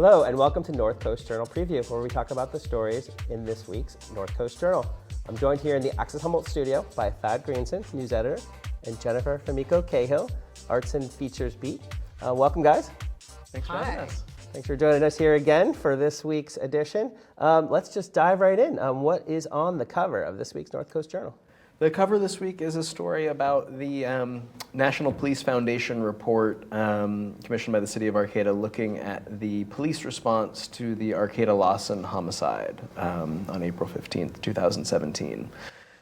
Hello, and welcome to North Coast Journal Preview, where we talk about the stories in this week's North Coast Journal. I'm joined here in the Access Humboldt studio by Thad Greenson, news editor, and Jennifer Famiko Cahill, arts and features beat. Welcome, guys. Thanks for having us. Thanks for joining us here again for this week's edition. Let's just dive right in. What is on the cover of this week's North Coast Journal? The cover this week is a story about the National Police Foundation report commissioned by the city of Arcata looking at the police response to the Arcata Lawson homicide on April 15th, 2017.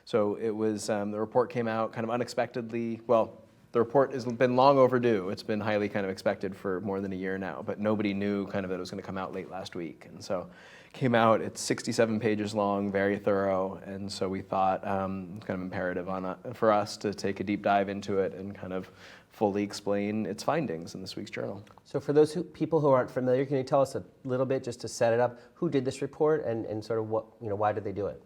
So it was, the report came out kind of unexpectedly. Well, the report has been long overdue. It's been highly kind of expected for more than a year now, but nobody knew kind of that it was going to come out late last week. And so it came out, it's 67 pages long, very thorough, and so we thought it's kind of imperative for us to take a deep dive into it and kind of fully explain its findings in this week's journal. So for those people who aren't familiar, can you tell us a little bit, just to set it up, who did this report and sort of why did they do it?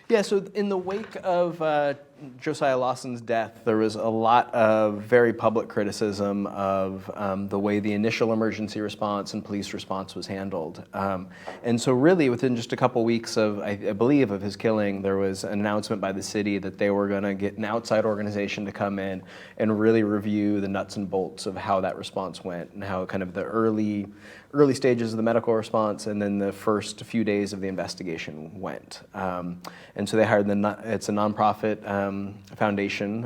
Yeah, so in the wake of Josiah Lawson's death, there was a lot of very public criticism of the way the initial emergency response and police response was handled. And so really within just a couple weeks of, I believe, of his killing, there was an announcement by the city that they were going to get an outside organization to come in and really review the nuts and bolts of how that response went and how kind of the early stages of the medical response and then the first few days of the investigation went. And so they hired it's a nonprofit foundation,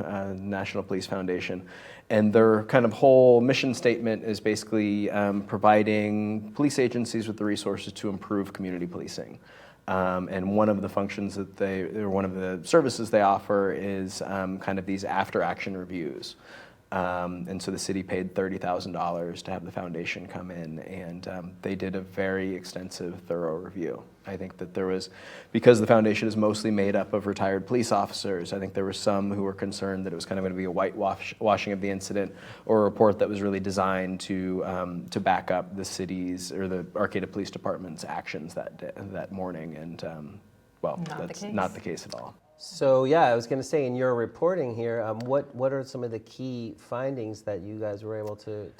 National Police Foundation, and their kind of whole mission statement is basically providing police agencies with the resources to improve community policing. And one of the functions one of the services they offer is kind of these after-action reviews. And so the city paid $30,000 to have the foundation come in, and they did a very extensive, thorough review. I think that because the foundation is mostly made up of retired police officers, I think there were some who were concerned that it was kind of going to be a whitewashing of the incident or a report that was really designed to back up the city's or the Arcata Police Department's actions that morning, and that's not the case at all. So yeah, I was going to say, in your reporting here, what are some of the key findings that you guys were able to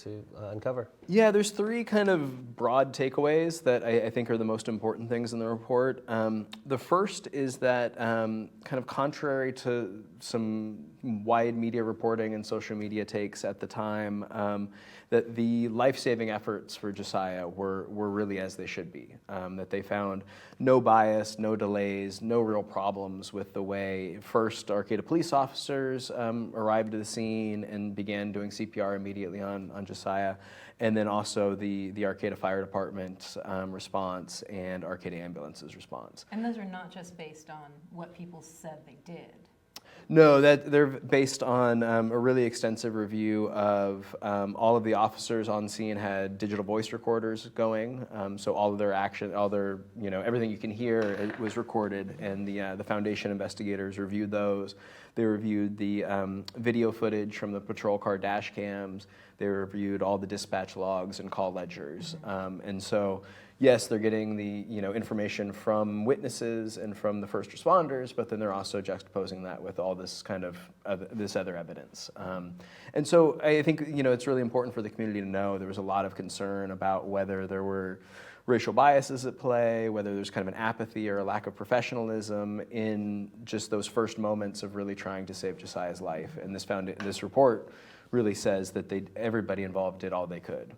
uncover? Yeah, there's three kind of broad takeaways that I think are the most important things in the report. The first is that kind of contrary to some wide media reporting and social media takes at the time, that the life-saving efforts for Josiah were really as they should be. That they found no bias, no delays, no real problems with the way first Arcata police officers arrived at the scene and began doing CPR immediately on Josiah, and then also the Arcata Fire Department's response and Arcata Ambulance's response. And those are not just based on what people said they did. No, they're based on a really extensive review of all of the officers on scene had digital voice recorders going, so all of their action, everything you can hear, it was recorded, and the foundation investigators reviewed those. They reviewed the video footage from the patrol car dash cams. They reviewed all the dispatch logs and call ledgers, and so. Yes, they're getting the information from witnesses and from the first responders, but then they're also juxtaposing that with all this kind of this other evidence. And so I think it's really important for the community to know there was a lot of concern about whether there were racial biases at play, whether there's kind of an apathy or a lack of professionalism in just those first moments of really trying to save Josiah's life. And this report really says that everybody involved did all they could.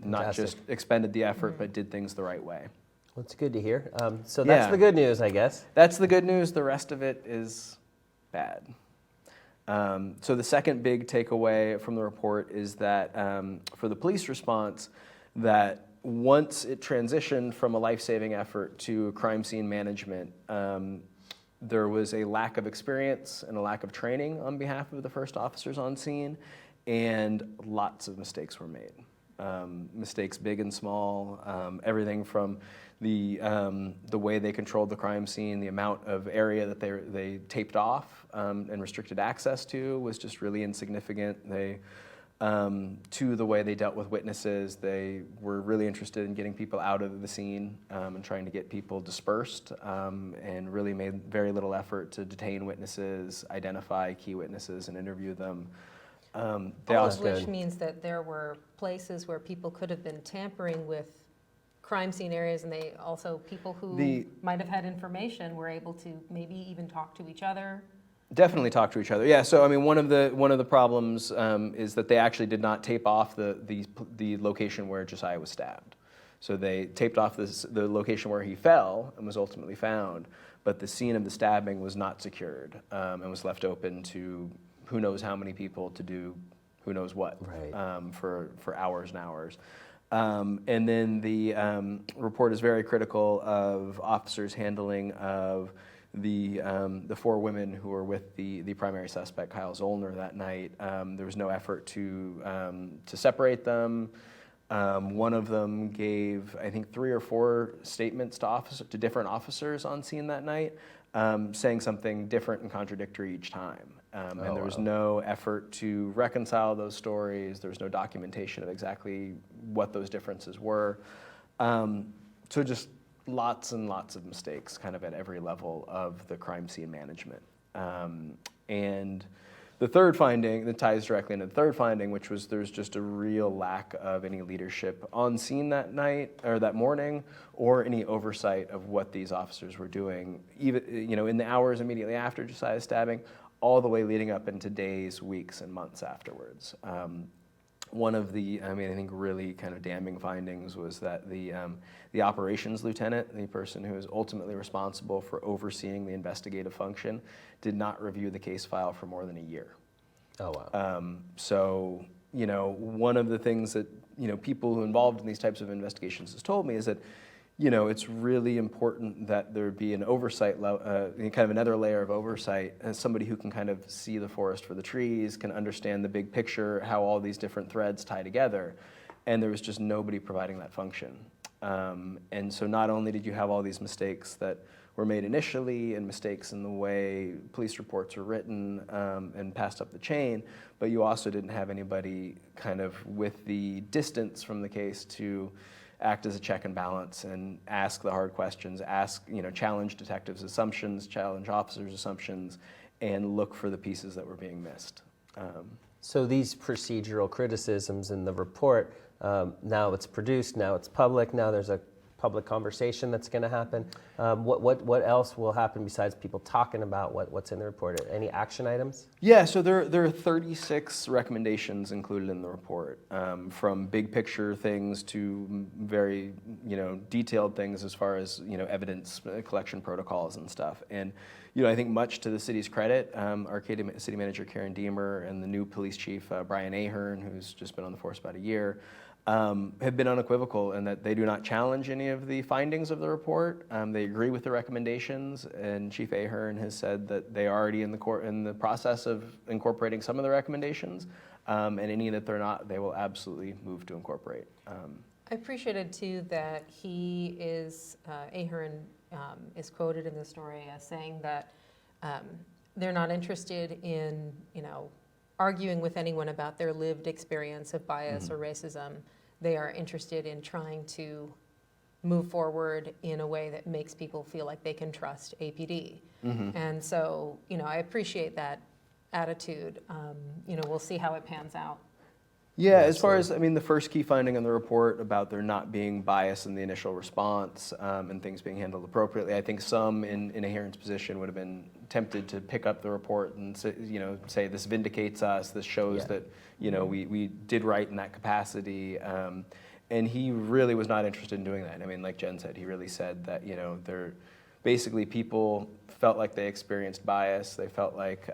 Not just expended the effort, but did things the right way. Well, it's good to hear. So that's the good news, I guess. That's the good news. The rest of it is bad. So the second big takeaway from the report is that for the police response, that once it transitioned from a life-saving effort to crime scene management, there was a lack of experience and a lack of training on behalf of the first officers on scene, and lots of mistakes were made. Mistakes big and small, everything from the way they controlled the crime scene, the amount of area that they taped off and restricted access to was just really insignificant. To the way they dealt with witnesses, they were really interested in getting people out of the scene and trying to get people dispersed, and really made very little effort to detain witnesses, identify key witnesses, and interview them. All of which means that there were places where people could have been tampering with crime scene areas, and they also, people who might have had information were able to maybe even talk to each other. Definitely talk to each other. Yeah. So I mean, one of the problems is that they actually did not tape off the location where Josiah was stabbed. So they taped off the location where he fell and was ultimately found, but the scene of the stabbing was not secured and was left open to who knows how many people to do who knows what, right. For hours and hours. And then the report is very critical of officers' handling of the 4 women who were with the primary suspect, Kyle Zollner, that night. There was no effort to separate them. One of them gave, I think, 3 or 4 statements to different officers on scene that night, saying something different and contradictory each time. And there was no effort to reconcile those stories. There was no documentation of exactly what those differences were. So just lots and lots of mistakes kind of at every level of the crime scene management. And the third finding that ties directly into the third finding, which was there's just a real lack of any leadership on scene that night or that morning, or any oversight of what these officers were doing, even in the hours immediately after Josiah's stabbing, all the way leading up into days, weeks, and months afterwards. One of the, I think really kind of damning findings was that the operations lieutenant, the person who is ultimately responsible for overseeing the investigative function, did not review the case file for more than a year. Oh, wow. So, one of the things that, people who are involved in these types of investigations has told me is that, it's really important that there be an oversight, kind of another layer of oversight, as somebody who can kind of see the forest for the trees, can understand the big picture, how all these different threads tie together. And there was just nobody providing that function. And so not only did you have all these mistakes that were made initially and mistakes in the way police reports were written and passed up the chain, but you also didn't have anybody kind of with the distance from the case to act as a check and balance and ask the hard questions, challenge detectives' assumptions, challenge officers' assumptions, and look for the pieces that were being missed. So these procedural criticisms in the report, now it's produced, now it's public, now there's a public conversation that's going to happen. What else will happen besides people talking about what's in the report? Any action items? Yeah, so there are 36 recommendations included in the report, from big picture things to very detailed things as far as evidence collection protocols and stuff. And I think much to the city's credit, Arcata City Manager Karen Deemer and the new police chief Brian Ahern, who's just been on the force about a year, have been unequivocal in that they do not challenge any of the findings of the report. They agree with the recommendations, and Chief Ahern has said that they are already in the process of incorporating some of the recommendations, and any that they're not, they will absolutely move to incorporate. I appreciated too that Ahern is quoted in the story as saying that they're not interested in arguing with anyone about their lived experience of bias or racism. They are interested in trying to move forward in a way that makes people feel like they can trust APD. And so, I appreciate that attitude. We'll see how it pans out. Yeah, as far as, the first key finding in the report about there not being bias in the initial response and things being handled appropriately, I think some in Ahern's position would have been tempted to pick up the report and say this vindicates us, this shows that we did right in that capacity, and he really was not interested in doing that. Like Jen said, he really said that they're basically people felt like they experienced bias. They felt like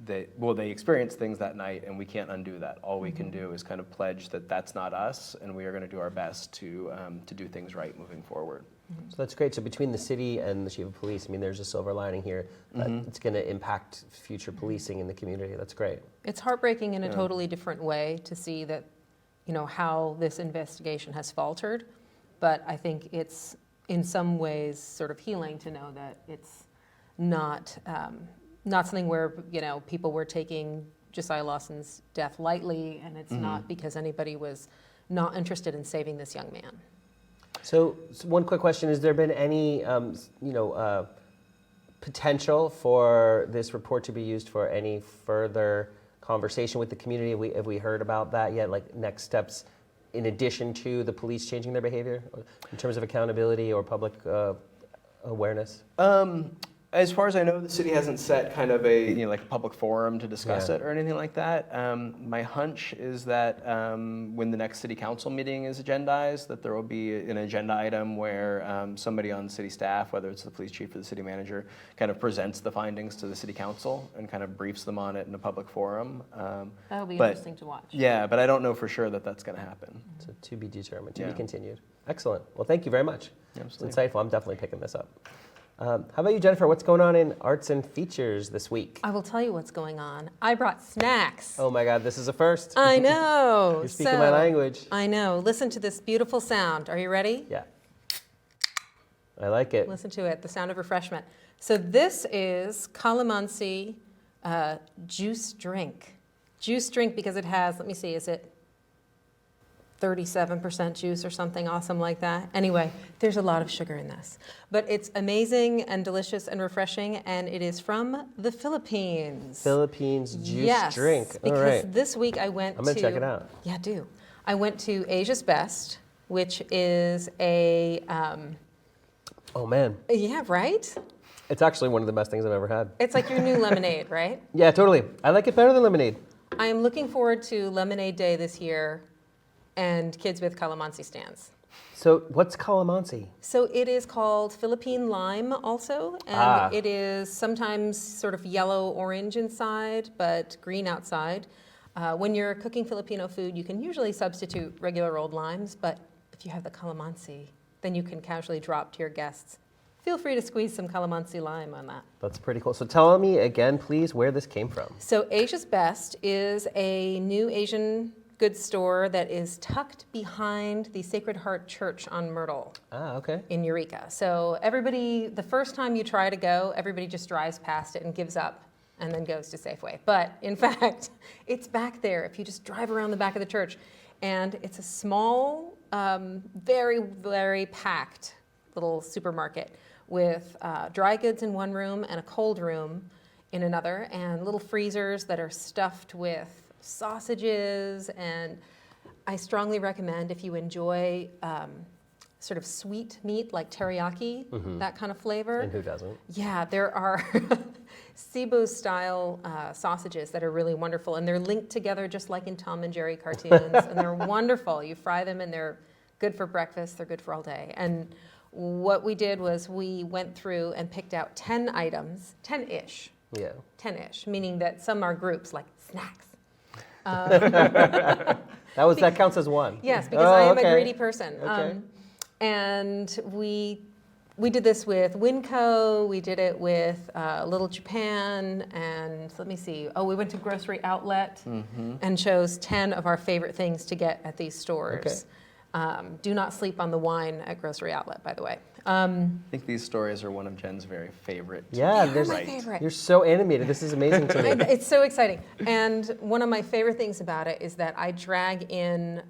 they experienced things that night, and we can't undo that. All we can do is kind of pledge that that's not us, and we are going to do our best to do things right moving forward. So that's great. So between the city and the chief of police, there's a silver lining here that it's going to impact future policing in the community. That's great. It's heartbreaking in a totally different way to see that, how this investigation has faltered. But I think it's in some ways sort of healing to know that it's not something where people were taking Josiah Lawson's death lightly, and it's not because anybody was not interested in saving this young man. So one quick question: has there been any potential for this report to be used for any further conversation with the community? Have we heard about that yet? Like next steps in addition to the police changing their behavior in terms of accountability or public awareness? As far as I know, the city hasn't set kind of a like a public forum to discuss it or anything like that. My hunch is that when the next city council meeting is agendized, that there will be an agenda item where somebody on city staff, whether it's the police chief or the city manager, kind of presents the findings to the city council and kind of briefs them on it in a public forum. That'll be interesting to watch. Yeah, but I don't know for sure that that's going to happen. So to be determined, to be continued. Excellent. Well, thank you very much. Absolutely. It's insightful. I'm definitely picking this up. How about you, Jennifer? What's going on in arts and features this week? I will tell you what's going on. I brought snacks. Oh my God, this is a first. I know. You're speaking my language. I know. Listen to this beautiful sound. Are you ready? Yeah. I like it. Listen to it, the sound of refreshment. So this is calamansi juice drink. Juice drink because it has, let me see, is it 37% juice or something awesome like that? Anyway, there's a lot of sugar in this. But it's amazing and delicious and refreshing, and it is from the Philippines. Philippines juice drink. All Because right. this week I went to... I'm going to check it out. Yeah, do. I went to Asia's Best, which is a... Oh man. yeah, right? It's actually one of the best things I've ever had. It's like your new lemonade, right? Yeah, totally. I like it better than lemonade. I am looking forward to Lemonade Day this year and Kids with Calamansi stands. So what's calamansi? So it is called Philippine lime also, and it is sometimes sort of yellow-orange inside, but green outside. When you're cooking Filipino food, you can usually substitute regular old limes, but if you have the calamansi, then you can casually drop to your guests. Feel free to squeeze some calamansi lime on that. That's pretty cool. So tell me again, please, where this came from. So Asia's Best is a new Asian goods store that is tucked behind the Sacred Heart Church on Myrtle Okay. in Eureka. So everybody, the first time you try to go, everybody just drives past it and gives up and then goes to Safeway. But in fact, it's back there if you just drive around the back of the church. And it's a small, very, very packed little supermarket with dry goods in one room and a cold room in another, and little freezers that are stuffed with sausages. And I strongly recommend, if you enjoy sort of sweet meat like teriyaki, that kind of flavor. And who doesn't? Yeah, there are Cebu-style sausages that are really wonderful, and they're linked together just like in Tom and Jerry cartoons, and they're wonderful. You fry them, and they're good for breakfast. They're good for all day. And what we did was we went through and picked out 10 items, 10-ish. Yeah. 10-ish, meaning that some are groups like snacks. That counts as one. Yes, because I am okay. a greedy person. Okay. And we did this with Winco, we did it with Little Japan, and let me see. Oh, we went to Grocery Outlet and chose 10 of our favorite things to get at these stores. Do not sleep on the wine at Grocery Outlet, by the way. I think these stories are one of Jen's very favorite. Yeah, They're my favorite. You're so animated. This is amazing to me. It's so exciting. And one of my favorite things about it is that I drag in,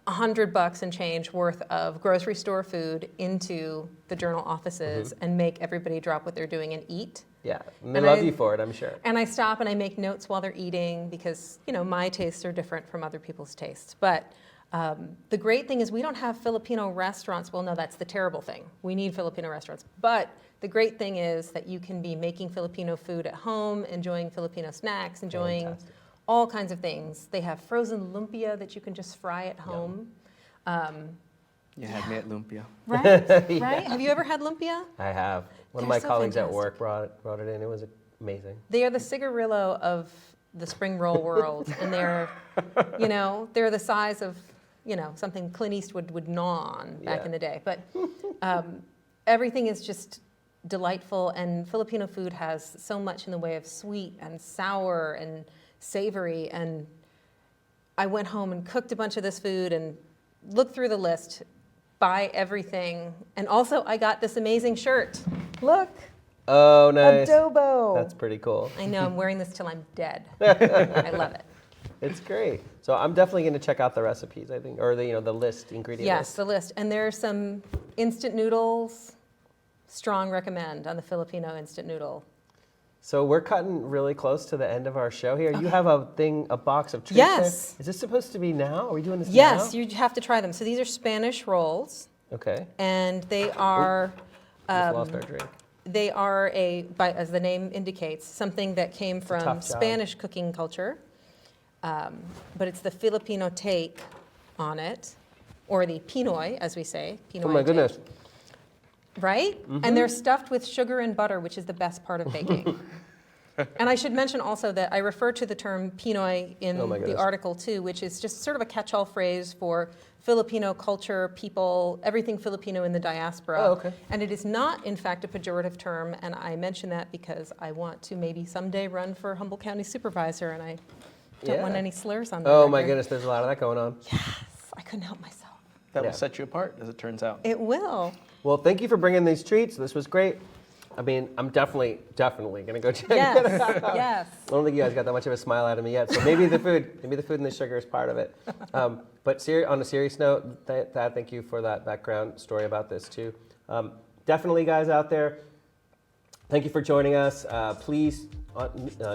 $100 and change worth of grocery store food into the Journal offices and make everybody drop what they're doing and eat. Yeah, and they love you for it, I'm sure. And I stop and I make notes while they're eating because, my tastes are different from other people's tastes. But the great thing is we don't have Filipino restaurants. Well, no, that's the terrible thing. We need Filipino restaurants. But the great thing is that you can be making Filipino food at home, enjoying Filipino snacks, enjoying Fantastic. all kinds of things. They have frozen lumpia that you can just fry at home. You had me at lumpia. Right? Yeah. Right? Have you ever had lumpia? I have. One of They're my so colleagues at fantastic. work brought it in. It was amazing. They are the cigarillo of the spring roll world, and they're the size of something Clint Eastwood would gnaw on back in the day. But everything is just delightful, and Filipino food has so much in the way of sweet and sour and savory. And I went home and cooked a bunch of this food and looked through the list, buy everything, and also I got this amazing shirt. Look. Oh, nice. Adobo. That's pretty cool. I know, I'm wearing this till I'm dead. I love it. It's great. So I'm definitely going to check out the recipes, I think, or the list, ingredient Yes, list. the list. And there's some instant noodles. Strong recommend on the Filipino instant noodle. So we're cutting really close to the end of our show here. You have a box of treats Yes. there. Is this supposed to be now? Are we doing this now? Yes, you have to try them. So these are Spanish rolls, Okay. and they are Just lost our drink. they are as the name indicates, something that came from tough job. Spanish cooking culture, but it's the Filipino take on it, or the Pinoy, as we say. Pinoy Oh my take. goodness. Right? And they're stuffed with sugar and butter, which is the best part of baking. And I should mention also that I refer to the term Pinoy in Oh my the goodness. article too, which is just sort of a catch-all phrase for Filipino culture, people, everything Filipino in the diaspora. Oh, okay. And it is not, in fact, a pejorative term, and I mention that because I want to maybe someday run for Humboldt County Supervisor, and I don't want Yeah. any slurs on that. Oh my record. goodness, there's a lot of that going on. Yes, I couldn't help myself. That Yeah. will set you apart, as it turns out. It will. Well, thank you for bringing these treats. This was great. I mean, I'm definitely gonna go check it Yes, out. yes. I don't think you guys got that much of a smile out of me yet. So maybe the food and the sugar is part of it. But on a serious note, Thad, thank you for that background story about this too. Definitely, guys out there, thank you for joining us. Please,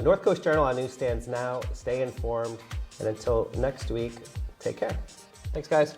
North Coast Journal on newsstands now. Stay informed, and until next week, take care. Thanks, guys.